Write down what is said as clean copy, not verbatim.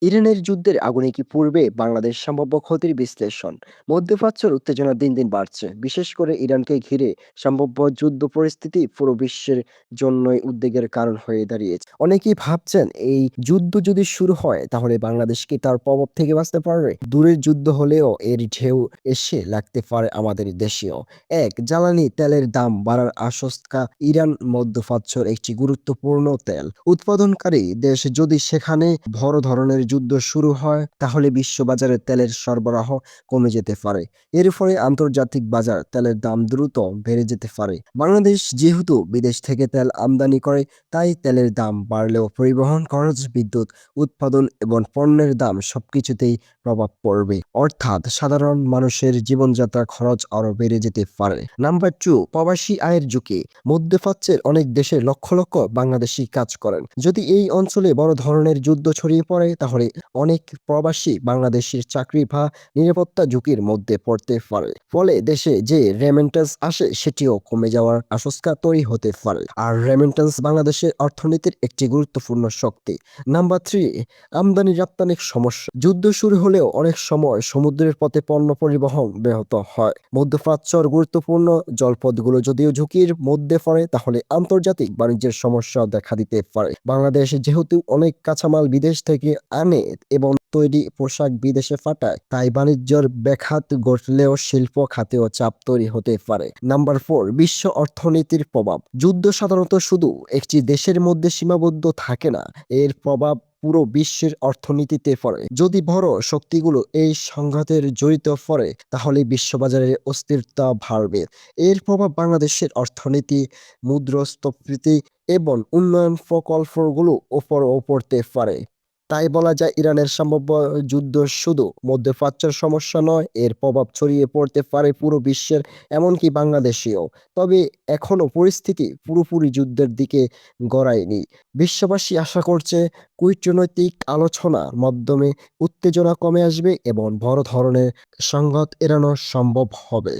ইরানের যুদ্ধের আগুনে কি পূর্বে বাংলাদেশ সম্ভাব্য ক্ষতির বিশ্লেষণ। মধ্যপ্রাচ্যের উত্তেজনা দিন দিন বাড়ছে, বিশেষ করে ইরানকে ঘিরে সম্ভাব্য যুদ্ধ পরিস্থিতি পুরো বিশ্বের জন্যই উদ্বেগের কারণ হয়ে দাঁড়িয়েছে। অনেকেই ভাবছেন এই যুদ্ধ যদি শুরু হয় তাহলে বাংলাদেশ কি তার প্রভাব থেকে বাঁচতে পারবে। দূরের যুদ্ধ হলেও এর ঢেউ এসে লাগতে পারে আমাদের দেশেও। জ্বালানি তেলের দাম বাড়ার আশঙ্কা। ইরান মধ্যপ্রাচ্যের একটি গুরুত্বপূর্ণ তেল উৎপাদনকারী দেশ, যদি সেখানে বড় ধরনের যুদ্ধ শুরু হয় তাহলে বিশ্ববাজারে তেলের সরবরাহ কমে যেতে পারে। এর ফলে আন্তর্জাতিক বাজার তেলের দাম দ্রুত বেড়ে যেতে পারে। বাংলাদেশ যেহেতু বিদেশ থেকে তেল আমদানি করে, তাই তেলের দাম বাড়লেও পরিবহন খরচ, বিদ্যুৎ উৎপাদন এবং পণ্যের দাম সবকিছুতেই প্রভাব পড়বে। অর্থাৎ সাধারণ মানুষের জীবনযাত্রা খরচ আরো বেড়ে যেতে পারে। নাম্বার 2, প্রবাসী আয়ের ঝুঁকি। মধ্যপ্রাচ্যের অনেক দেশে লক্ষ লক্ষ বাংলাদেশি কাজ করেন। যদি এই অঞ্চলে বড় ধরনের যুদ্ধ ছড়িয়ে পড়ে তাহলে অনেক প্রবাসী বাংলাদেশের চাকরি বা নিরাপত্তা ঝুঁকির মধ্যে পড়তে পারে। ফলে দেশে যে রেমিটেন্স আসে সেটিও কমে যাওয়ার আশঙ্কা তৈরি হতে পারে। আর রেমিটেন্স বাংলাদেশের অর্থনীতির একটি গুরুত্বপূর্ণ শক্তি। নাম্বার 3, আমদানি রপ্তানির সমস্যা। যুদ্ধ শুরু হলেও অনেক সময় সমুদ্রের পথে পণ্য পরিবহন ব্যাহত হয়। মধ্যপ্রাচ্যের গুরুত্বপূর্ণ জলপথগুলো যদিও ঝুঁকির মধ্যে পড়ে, তাহলে আন্তর্জাতিক বাণিজ্যের সমস্যা দেখা দিতে পারে। বাংলাদেশ যেহেতু অনেক কাঁচামাল বিদেশ থেকে আনে এবং তৈরি পোশাক বিদেশে পাঠায়, তাই বাণিজ্যের ব্যাঘাত ঘটলেও শিল্প খাতেও চাপ তৈরি হতে পারে। নাম্বার 4, বিশ্ব অর্থনীতির প্রভাব। যুদ্ধ সাধারণত শুধু একটি দেশের মধ্যে সীমাবদ্ধ থাকে না, এর প্রভাব পুরো বিশ্বের অর্থনীতিতে পড়ে। যদি বড় শক্তিগুলো এই সংঘাতের জড়িত পড়ে তাহলে বিশ্ববাজারে অস্থিরতা বাড়বে। এর প্রভাব বাংলাদেশের অর্থনীতি, মুদ্রাস্ফীতি এবং উন্নয়ন প্রকল্পগুলো উপরও পড়তে পারে। তাই বলা যায় ইরানের সম্ভাব্য যুদ্ধ শুধু মধ্যপ্রাচ্যের সমস্যা নয়, এর প্রভাব ছড়িয়ে পড়তে পারে পুরো বিশ্বের, এমনকি বাংলাদেশেও। তবে এখনো পরিস্থিতি পুরোপুরি যুদ্ধের দিকে গড়ায়নি। বিশ্ববাসী আশা করছে কূটনৈতিক আলোচনার মাধ্যমে উত্তেজনা কমে আসবে এবং বড় ধরনের সংঘাত এড়ানো সম্ভব হবে।